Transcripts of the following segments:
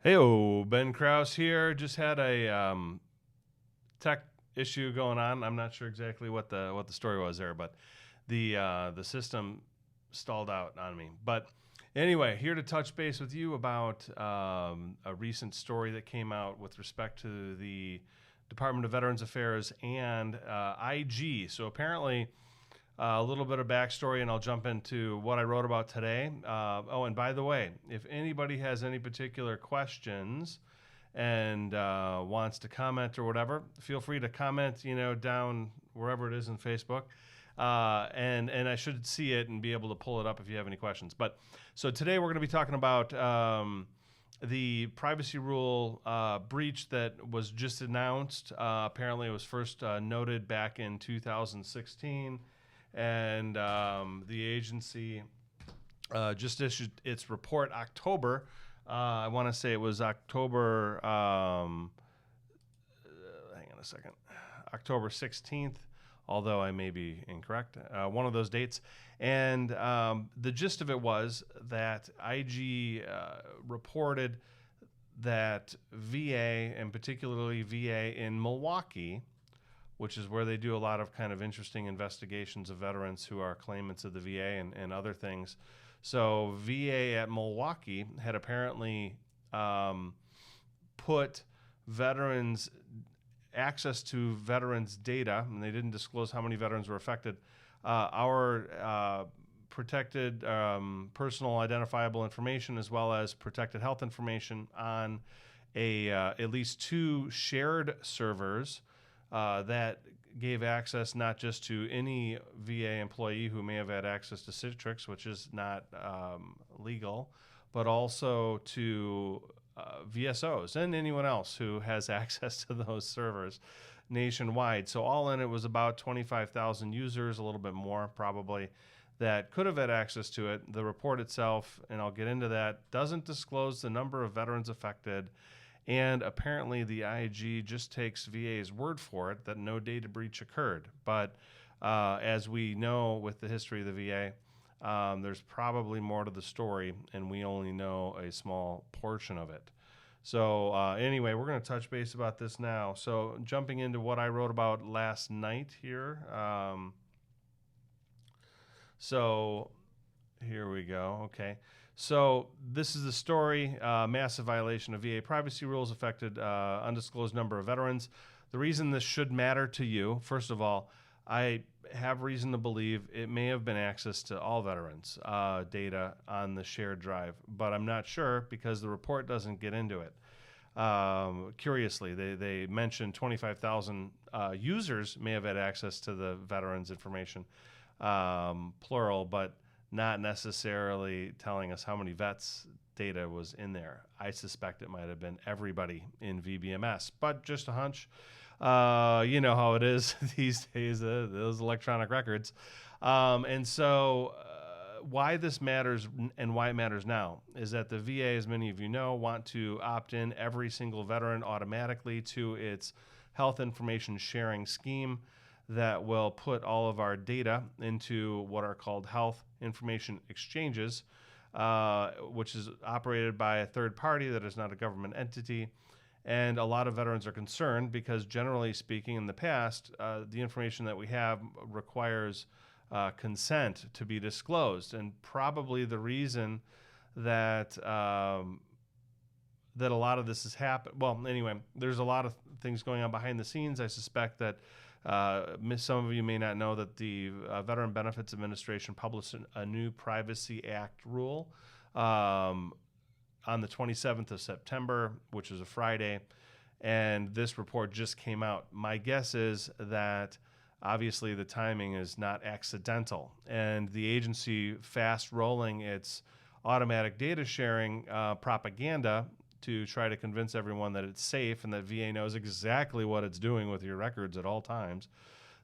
Hey, Ben Krause here. Just had a tech issue going on. I'm not sure exactly what the story was there, but the system stalled out on me. But anyway, here to touch base with you about a recent story that came out with respect to the Department of Veterans Affairs and IG. So apparently, a little bit of backstory, and I'll jump into what I wrote about today. And by the way, if anybody has any particular questions and wants to comment or whatever, feel free to comment, down wherever it is in Facebook. And I should see it and be able to pull it up if you have any questions. But so today we're going to be talking about the privacy rule breach that was just announced. Apparently, it was first noted back in 2016. And the agency just issued its report October. I want to say it was October, hang on a second, October 16th, although I may be incorrect, one of those dates. And the gist of it was that IG reported that VA, and particularly VA in Milwaukee, which is where they do a lot of kind of interesting investigations of veterans who are claimants of the VA and other things. So VA at Milwaukee had apparently put veterans access to veterans data, and they didn't disclose how many veterans were affected. Our protected personal identifiable information as well as protected health information on at least two shared servers that gave access not just to any VA employee who may have had access to Citrix, which is not legal, but also to VSOs and anyone else who has access to those servers nationwide. So all in, it was about 25,000 users, a little bit more probably, that could have had access to it. The report itself, and I'll get into that, doesn't disclose the number of veterans affected. And apparently the IG just takes VA's word for it that no data breach occurred. But as we know with the history of the VA, there's probably more to the story, and we only know a small portion of it. So anyway, we're going to touch base about this now. So jumping into what I wrote about last night here. So here we go. Okay. So this is the story. Massive violation of VA privacy rules affected undisclosed number of veterans. The reason this should matter to you, first of all, I have reason to believe it may have been access to all veterans' data on the shared drive, but I'm not sure because the report doesn't get into it. Curiously, they mentioned 25,000 users may have had access to the veterans' information, plural, but not necessarily telling us how many vets data was in there. I suspect it might have been everybody in VBMS, but just a hunch. You know how it is these days, those electronic records. And so why this matters and why it matters now is that the VA, as many of you know, want to opt in every single veteran automatically to its health information sharing scheme that will put all of our data into what are called health information exchanges, which is operated by a third party that is not a government entity. And a lot of veterans are concerned because, generally speaking, in the past, the information that we have requires consent to be disclosed. And probably the reason that that a lot of this has happened. Well, anyway, there's a lot of things going on behind the scenes. I suspect that some of you may not know that the Veteran Benefits Administration published a new Privacy Act rule on the 27th of September, which is a Friday, and this report just came out. My guess is that obviously the timing is not accidental, and the agency fast rolling its automatic data sharing propaganda to try to convince everyone that it's safe and that VA knows exactly what it's doing with your records at all times,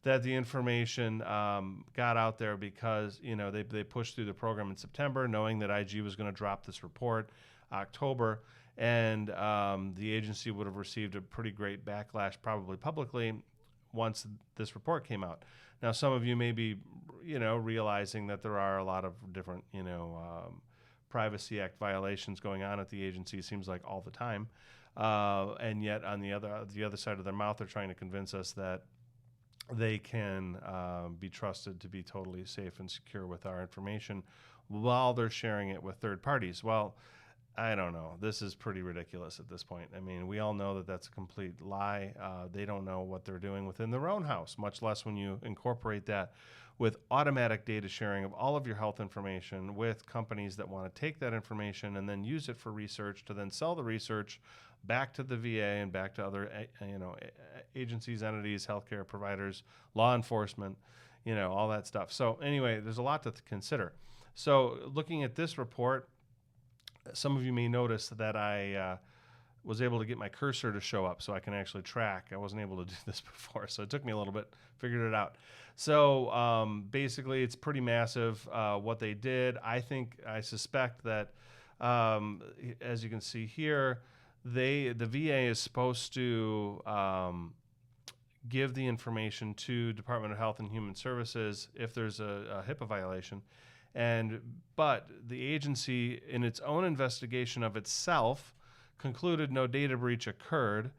that the information got out there because they pushed through the program in September knowing that IG was going to drop this report October, and the agency would have received a pretty great backlash probably publicly once this report came out. Now, some of you may be realizing that there are a lot of different Privacy Act violations going on at the agency, it seems like all the time. And yet on the other side of their mouth, they're trying to convince us that they can be trusted to be totally safe and secure with our information while they're sharing it with third parties. Well, I don't know. This is pretty ridiculous at this point. I mean, we all know that that's a complete lie. They don't know what they're doing within their own house, much less when you incorporate that with automatic data sharing of all of your health information with companies that want to take that information and then use it for research to then sell the research back to the VA and back to other agencies, entities, healthcare providers, law enforcement, all that stuff. So anyway, there's a lot to consider. So looking at this report, some of you may notice that I was able to get my cursor to show up so I can actually track. I wasn't able to do this before, so it took me a little bit, figured it out. So basically, it's pretty massive what they did. I suspect that, as you can see here, the VA is supposed to give the information to Department of Health and Human Services if there's a HIPAA violation. But the agency, in its own investigation of itself, concluded no data breach occurred,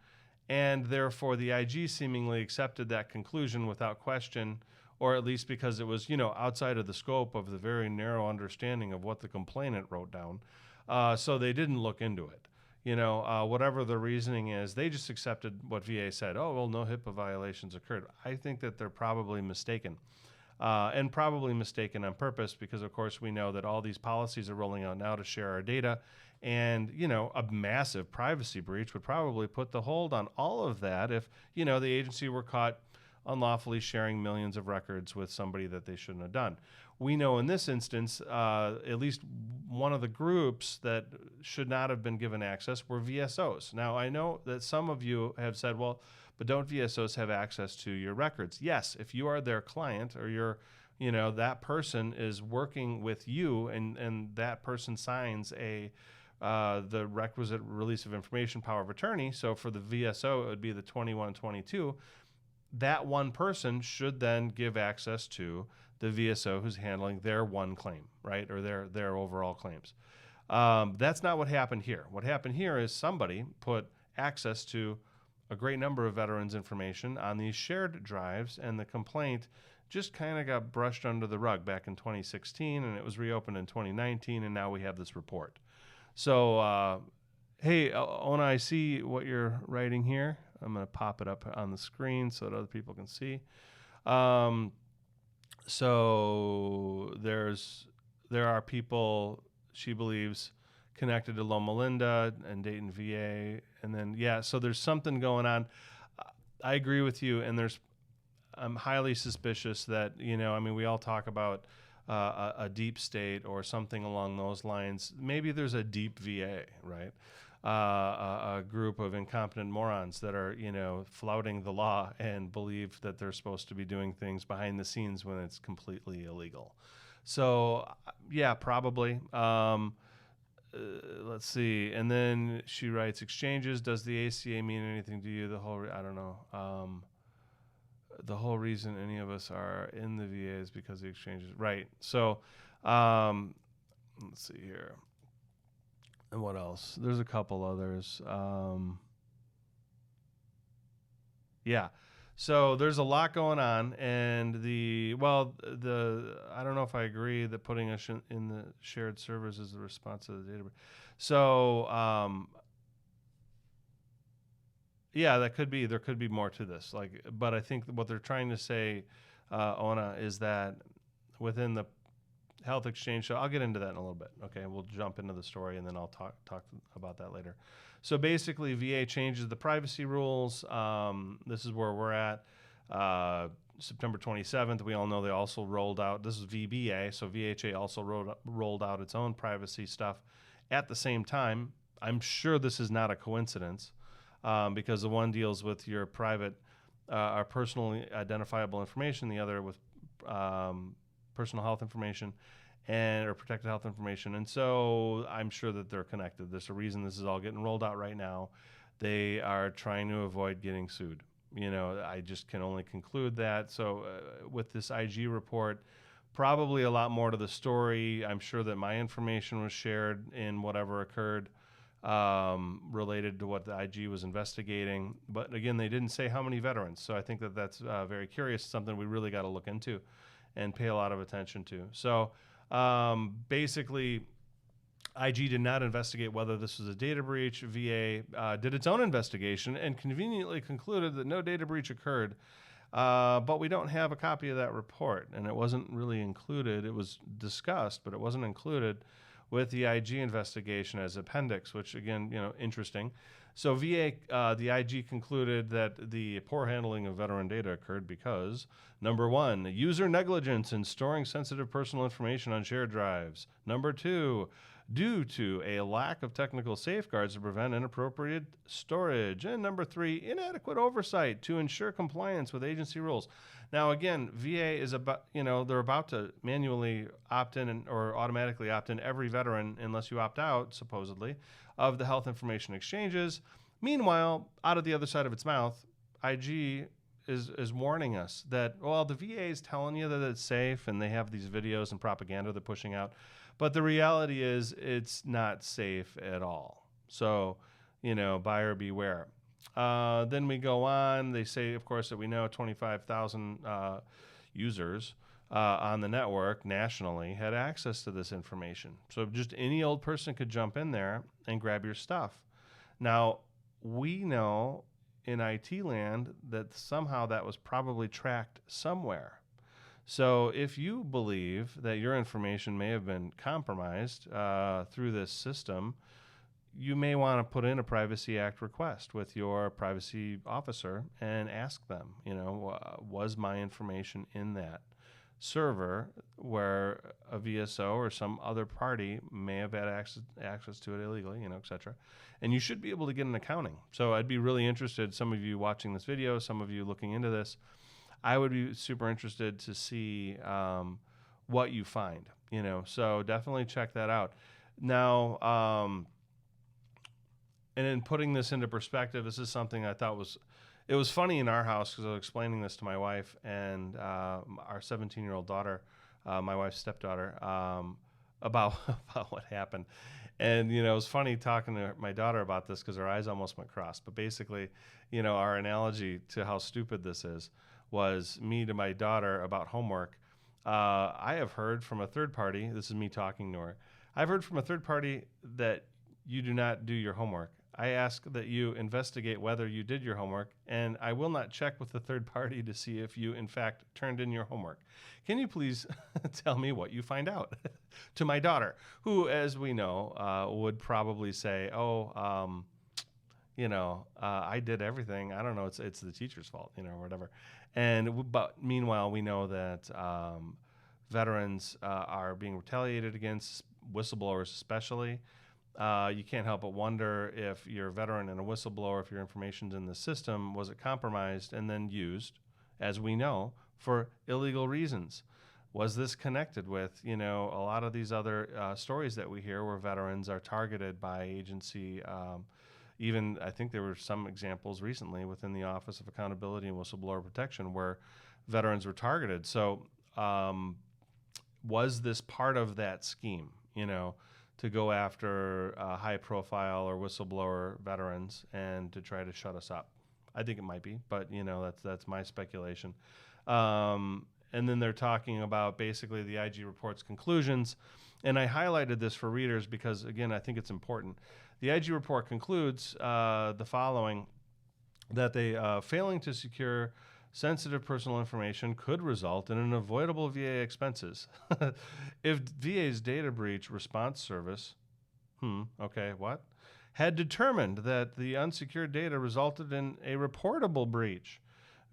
and therefore the IG seemingly accepted that conclusion without question, or at least because it was, outside of the scope of the very narrow understanding of what the complainant wrote down. So they didn't look into it. Whatever the reasoning is, they just accepted what VA said. Oh, well, no HIPAA violations occurred. I think that they're probably mistaken. And probably mistaken on purpose because, of course, we know that all these policies are rolling out now to share our data. And, a massive privacy breach would probably put the hold on all of that if, the agency were caught unlawfully sharing millions of records with somebody that they shouldn't have done. We know in this instance, at least one of the groups that should not have been given access were VSOs. Now, I know that some of you have said, well, but don't VSOs have access to your records? Yes, if you are their client or you're, that person is working with you and that person signs the requisite release of information power of attorney. So for the VSO, it would be the 2122. That one person should then give access to the VSO who's handling their one claim, right, or their overall claims. That's not what happened here. What happened here is somebody put access to a great number of veterans' information on these shared drives, and the complaint just kind of got brushed under the rug back in 2016, and it was reopened in 2019, and now we have this report. So, hey, Ona, I see what you're writing here. I'm going to pop it up on the screen so that other people can see. So there are people, she believes, connected to Loma Linda and Dayton VA. And then, so there's something going on. I agree with you. And I'm highly suspicious that, we all talk about a deep state or something along those lines. Maybe there's a deep VA, right? A group of incompetent morons that are, flouting the law and believe that they're supposed to be doing things behind the scenes when it's completely illegal. So, probably. Let's see. And then she writes, exchanges, does the ACA mean anything to you? I don't know. The whole reason any of us are in the VA is because of the exchanges. Right. So, let's see here. And what else? There's a couple others. So there's a lot going on, and I don't know if I agree that putting us in the shared servers is the response to the database. So that could be. There could be more to this. But I think what they're trying to say, Ona, is that within the health exchange. So I'll get into that in a little bit. Okay, we'll jump into the story and then I'll talk about that later. So basically, VA changes the privacy rules. This is where we're at. September 27th, we all know they also rolled out, this is VBA, so VHA also rolled out its own privacy stuff at the same time. I'm sure this is not a coincidence because the one deals with your private or personally identifiable information, the other with personal health information or protected health information. And so I'm sure that they're connected. There's a reason this is all getting rolled out right now. They are trying to avoid getting sued. I just can only conclude that. So with this IG report, Probably a lot more to the story. I'm sure that my information was shared in whatever occurred related to what the IG was investigating. But again, they didn't say how many veterans. So I think that that's very curious, something we really got to look into and pay a lot of attention to. So basically, IG did not investigate whether this was a data breach. VA did its own investigation and conveniently concluded that no data breach occurred. But we don't have a copy of that report, and it wasn't really included. It was discussed, but it wasn't included with the IG investigation as appendix, which again, interesting. So VA, the IG concluded that the poor handling of veteran data occurred because, number one, user negligence in storing sensitive personal information on shared drives. Number two, due to a lack of technical safeguards to prevent inappropriate storage. And number three, inadequate oversight to ensure compliance with agency rules. Now, again, VA is about, they're about to manually opt in or automatically opt in every veteran, unless you opt out, supposedly, of the health information exchanges. Meanwhile, out of the other side of its mouth, IG is warning us that, well, the VA is telling you that it's safe and they have these videos and propaganda they're pushing out. But the reality is it's not safe at all. So, buyer beware. Then we go on. They say, of course, that we know 25,000 users on the network nationally had access to this information. So just any old person could jump in there and grab your stuff. Now, we know in IT land that somehow that was probably tracked somewhere. So if you believe that your information may have been compromised through this system, you may want to put in a Privacy Act request with your privacy officer and ask them, was my information in that server where a VSO or some other party may have had access to it illegally, et cetera. And you should be able to get an accounting. So I'd be really interested, some of you watching this video, some of you looking into this, I would be super interested to see what you find, so definitely check that out. Now, and in putting this into perspective, this is something I thought it was funny in our house because I was explaining this to my wife and our 17-year-old daughter, my wife's stepdaughter, about what happened. And, it was funny talking to my daughter about this because her eyes almost went cross. But basically, our analogy to how stupid this is was me to my daughter about homework. I have heard from a third party, this is me talking to her, I've heard from a third party that you do not do your homework. I ask that you investigate whether you did your homework, and I will not check with the third party to see if you, in fact, turned in your homework. Can you please tell me what you find out? To my daughter, who, as we know, would probably say, I did everything. I don't know. It's the teacher's fault, or whatever. But meanwhile, we know that veterans are being retaliated against, whistleblowers especially. You can't help but wonder if you're a veteran and a whistleblower, if your information's in the system, was it compromised and then used, as we know, for illegal reasons? Was this connected with, a lot of these other stories that we hear where veterans are targeted by agency? Even I think there were some examples recently within the Office of Accountability and Whistleblower Protection where veterans were targeted. So was this part of that scheme, to go after high-profile or whistleblower veterans and to try to shut us up? I think it might be, but that's my speculation. And then they're talking about basically the IG report's conclusions, and I highlighted this for readers because, again, I think it's important. The IG report concludes the following: that they failing to secure sensitive personal information could result in unavoidable VA expenses. If VA's data breach response service, had determined that the unsecured data resulted in a reportable breach,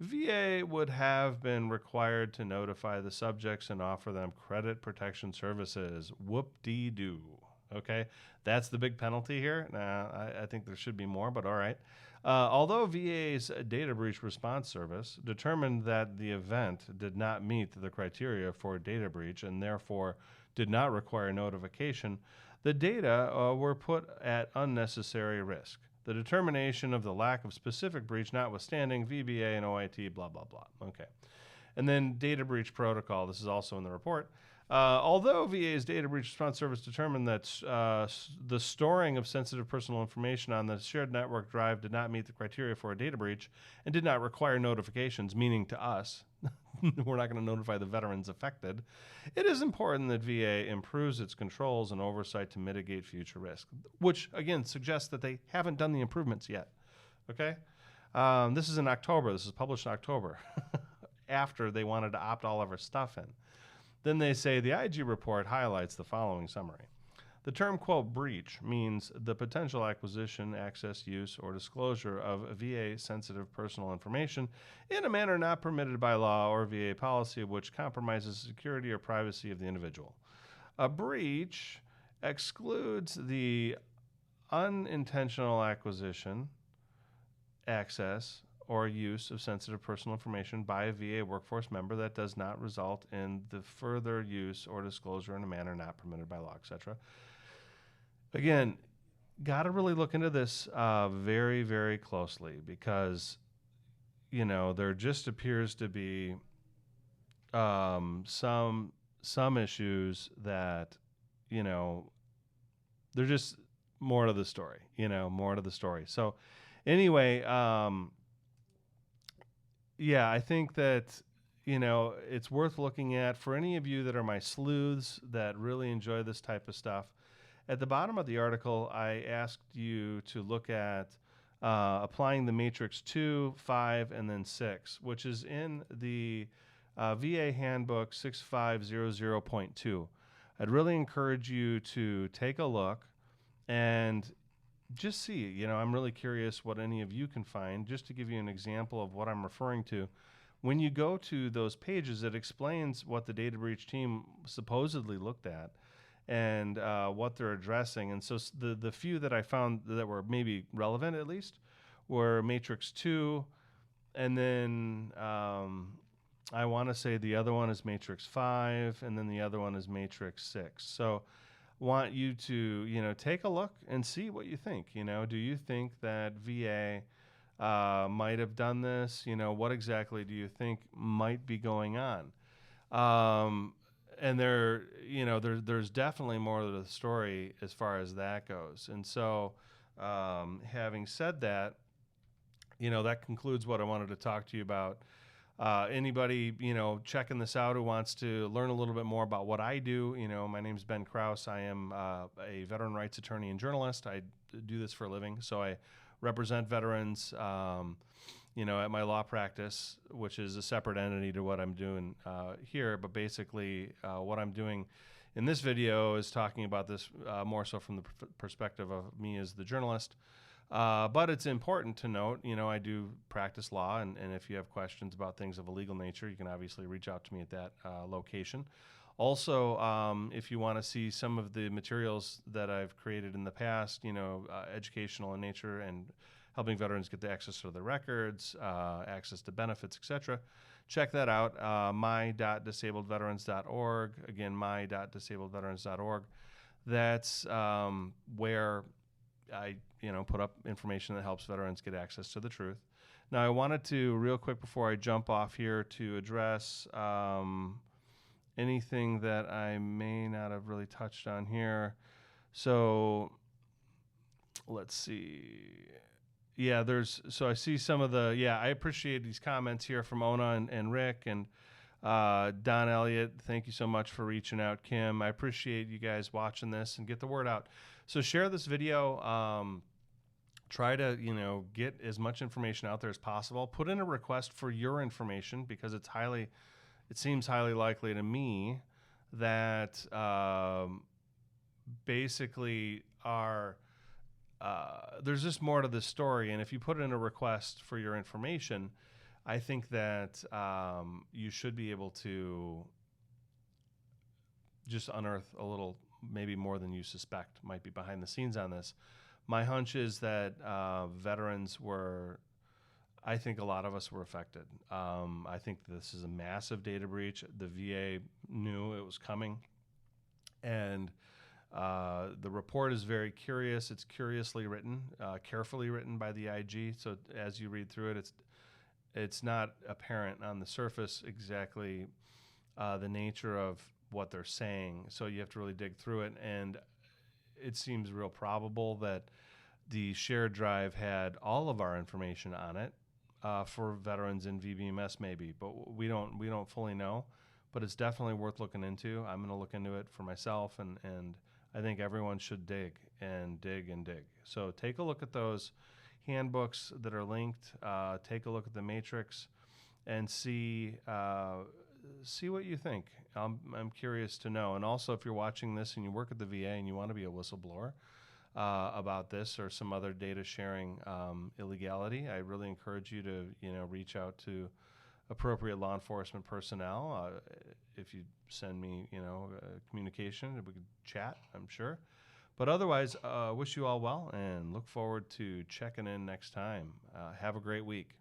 VA would have been required to notify the subjects and offer them credit protection services. Whoop-dee-doo. Okay, that's the big penalty here. I think there should be more, but all right. Although VA's data breach response service determined that the event did not meet the criteria for data breach and therefore did not require notification, the data were put at unnecessary risk. The determination of the lack of specific breach notwithstanding, VBA and OIT, blah, blah, blah. Okay. And then data breach protocol. This is also in the report. Although VA's data breach response service determined that the storing of sensitive personal information on the shared network drive did not meet the criteria for a data breach and did not require notifications, meaning to us, we're not going to notify the veterans affected, it is important that VA improves its controls and oversight to mitigate future risk, which, again, suggests that they haven't done the improvements yet. Okay? This is in October. This is published in October after they wanted to opt all of our stuff in. Then they say the IG report highlights the following summary. The term, quote, breach means the potential acquisition, access, use, or disclosure of VA-sensitive personal information in a manner not permitted by law or VA policy which compromises the security or privacy of the individual. A breach excludes the unintentional acquisition, access, or use of sensitive personal information by a VA workforce member that does not result in the further use or disclosure in a manner not permitted by law, etc. Again, got to really look into this very, very closely because, there just appears to be some issues that, they're just more to the story, more to the story. So anyway, yeah, I think that, it's worth looking at for any of you that are my sleuths that really enjoy this type of stuff. At the bottom of the article, I asked you to look at applying the matrix 2, 5, and then 6, which is in the VA Handbook 6500.2. I'd really encourage you to take a look and just see, I'm really curious what any of you can find, just to give you an example of what I'm referring to. When you go to those pages, it explains what the data breach team supposedly looked at and what they're addressing. And so the few that I found that were maybe relevant, at least, were Matrix 2, and then I want to say the other one is Matrix 5, and then the other one is Matrix 6. So want you to, take a look and see what you think. Do you think that VA might have done this? What exactly do you think might be going on? And there's definitely more to the story as far as that goes. And so, having said that, that concludes what I wanted to talk to you about. Anybody, checking this out who wants to learn a little bit more about what I do, my name's Ben Krause. I am a veteran rights attorney and journalist. I do this for a living. So I represent veterans, at my law practice, which is a separate entity to what I'm doing here. But basically, what I'm doing in this video is talking about this more so from the perspective of me as the journalist. But it's important to note, I do practice law, and if you have questions about things of a legal nature, you can obviously reach out to me at that location. Also, if you want to see some of the materials that I've created in the past, educational in nature and helping veterans get the access to their records, access to benefits, etc., check that out, my.disabledveterans.org. Again, my.disabledveterans.org. That's where I put up information that helps veterans get access to the truth. Now, I wanted to, real quick before I jump off here, to address anything that I may not have really touched on here. So let's see. Yeah, so I see some of I appreciate these comments here from Ona and Rick and Don Elliott. Thank you so much for reaching out, Kim. I appreciate you guys watching this and get the word out. So share this video. Try to, get as much information out there as possible. Put in a request for your information because it seems highly likely to me that basically there's just more to this story. And if you put in a request for your information, I think that you should be able to just unearth a little, maybe more than you suspect might be behind the scenes on this. My hunch is that veterans I think a lot of us were affected. I think this is a massive data breach. The VA knew it was coming. And the report is very curious. It's curiously written, carefully written by the IG. So as you read through it, it's not apparent on the surface exactly the nature of what they're saying. So you have to really dig through it. And it seems real probable that the shared drive had all of our information on it for veterans in VBMS maybe, but we don't fully know. But it's definitely worth looking into. I'm going to look into it for myself, and I think everyone should dig and dig and dig. So take a look at those handbooks that are linked. Take a look at the matrix and see what you think. I'm curious to know. And also, if you're watching this and you work at the VA and you want to be a whistleblower about this or some other data sharing illegality, I really encourage you to reach out to appropriate law enforcement personnel. If you send me communication, we could chat, I'm sure. But otherwise, wish you all well and look forward to checking in next time. Have a great week.